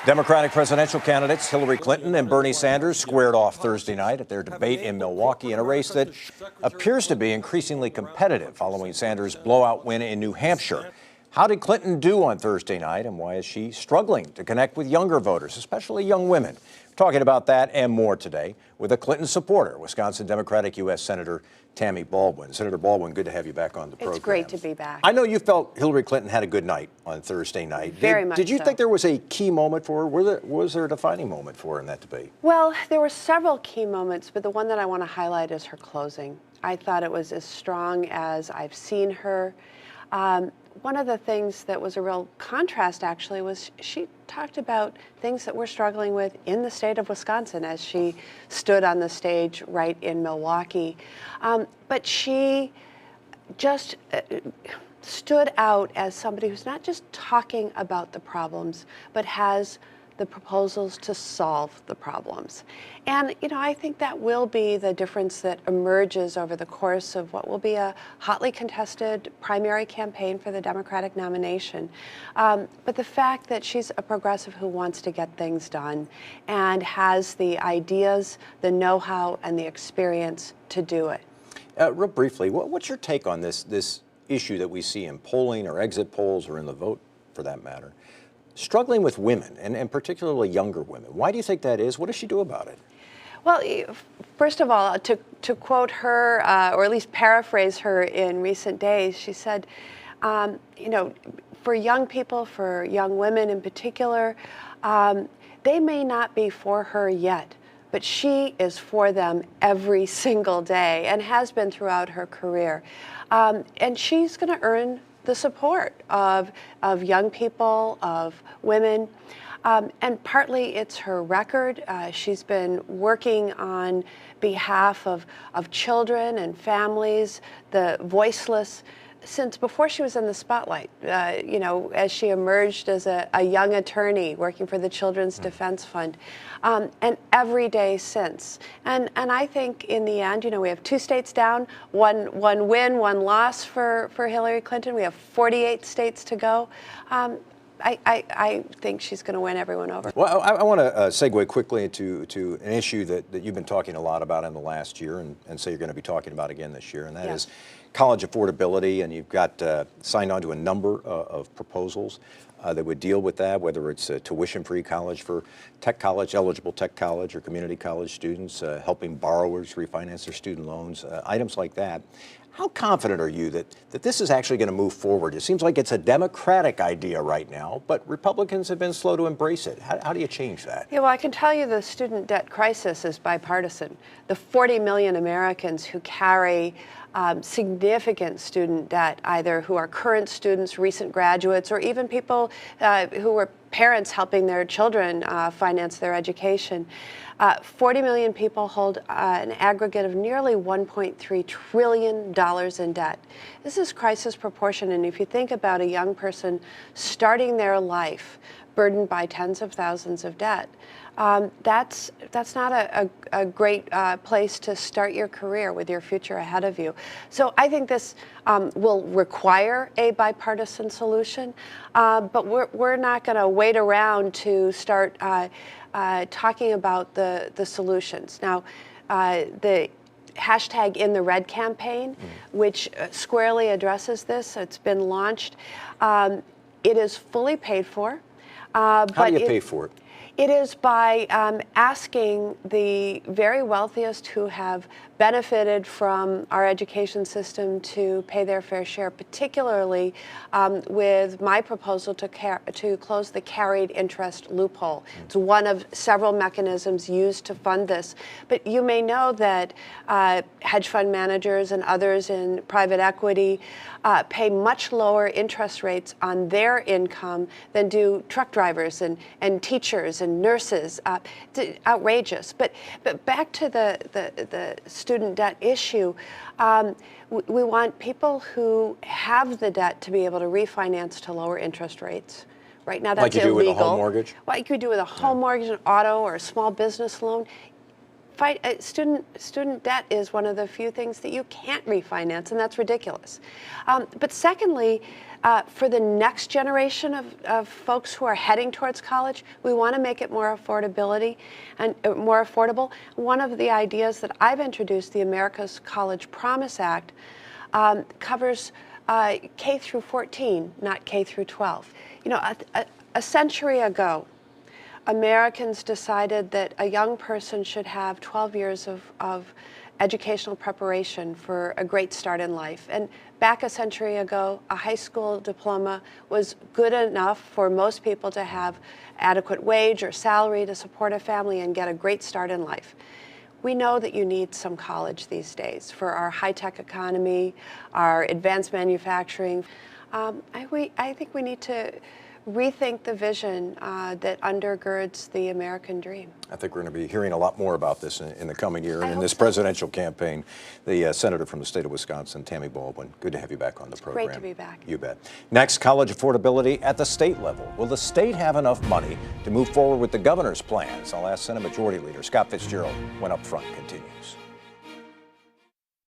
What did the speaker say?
Democratic presidential candidates Hillary Clinton and Bernie Sanders squared off Thursday night at their debate in Milwaukee in a race that appears to be increasingly competitive following Sanders' blowout win in New Hampshire. How did Clinton do on Thursday night, and why is she struggling to connect with younger voters, especially young women? We're talking about that and more today with a Clinton supporter, Wisconsin Democratic U.S. Senator Tammy Baldwin. Senator Baldwin, good to have you back on the program. It's great to be back. I know you felt Hillary Clinton had a good night on Thursday night. Very much so. Did you think there was a key moment for her? Was there a defining moment for her in that debate? Well, there were several key moments, but the one that I want to highlight is her closing. I thought it was as strong as I've seen her. One of the things that was a real contrast, actually, was she talked about things that we're struggling with in the state of Wisconsin as she stood on the stage right in Milwaukee. But she just stood out as somebody who's not just talking about the problems, but has the proposals to solve the problems. And, I think that will be the difference that emerges over the course of what will be a hotly contested primary campaign for the Democratic nomination. But the fact that she's a progressive who wants to get things done and has the ideas, the know-how, and the experience to do it. Real briefly, what's your take on this issue that we see in polling or exit polls or in the vote, for that matter? Struggling with women, and particularly younger women. Why do you think that is? What does she do about it? Well, first of all, to quote her, or at least paraphrase her in recent days, she said, for young people, for young women in particular, they may not be for her yet, but she is for them every single day and has been throughout her career. And she's going to earn the support of young people, of women, and partly it's her record. She's been working on behalf of children and families, the voiceless, since before she was in the spotlight, as she emerged as a young attorney working for the Children's Defense Fund, and every day since. And I think in the end, we have 2 states down, one win, 1 loss for Hillary Clinton. We have 48 states to go. I think she's going to win everyone over. Well, I want to segue quickly to an issue that you've been talking a lot about in the last year, and so you're going to be talking about again this year, and that is college affordability. And you've got signed on to a number of proposals that would deal with that, whether it's tuition-free college for eligible tech college or community college students, helping borrowers refinance their student loans, items like that. How confident are you that this is actually going to move forward? It seems like it's a Democratic idea right now, but Republicans have been slow to embrace it. How do you change that? Yeah, well, I can tell you the student debt crisis is bipartisan. The 40 million Americans who carry significant student debt, either who are current students, recent graduates, or even people who were parents helping their children finance their education. 40 million people hold an aggregate of nearly $1.3 trillion in debt. This is crisis proportion, and if you think about a young person starting their life burdened by tens of thousands of debt, that's not a great place to start your career with your future ahead of you. So I think this will require a bipartisan solution, but we're not going to wait around to start talking about the solutions. Now, the hashtag In the Red campaign, which squarely addresses this, it's been launched. It is fully paid for. How do you pay for it? It is by asking the very wealthiest who have benefited from our education system to pay their fair share, particularly with my proposal to close the carried interest loophole. It's one of several mechanisms used to fund this. But you may know that hedge fund managers and others in private equity pay much lower interest rates on their income than do truck drivers and teachers and nurses. It's outrageous. But back to the student debt issue, we want people who have the debt to be able to refinance to lower interest rates. Right now, that's illegal. Like you do with a home mortgage? Like you do with a home mortgage, an auto, or a small business loan. student debt is one of the few things that you can't refinance, and that's ridiculous. But secondly, for the next generation of folks who are heading towards college, we want to make it more more affordable. One of the ideas that I've introduced, the America's College Promise Act, covers K through 14, not K through 12. You know, a century ago, Americans decided that a young person should have 12 years of educational preparation for a great start in life. And back a century ago, a high school diploma was good enough for most people to have adequate wage or salary to support a family and get a great start in life. We know that you need some college these days for our high-tech economy, our advanced manufacturing. I think we need to rethink the vision that undergirds the American dream. I think we're going to be hearing a lot more about this in the coming year and in this so. presidential campaign. The senator from the state of Wisconsin, Tammy Baldwin, good to have you back on the program. Great to be back. You bet. Next, college affordability at the state level. Will the state have enough money to move forward with the governor's plans? I'll ask Senate Majority Leader Scott Fitzgerald when Up Front continues.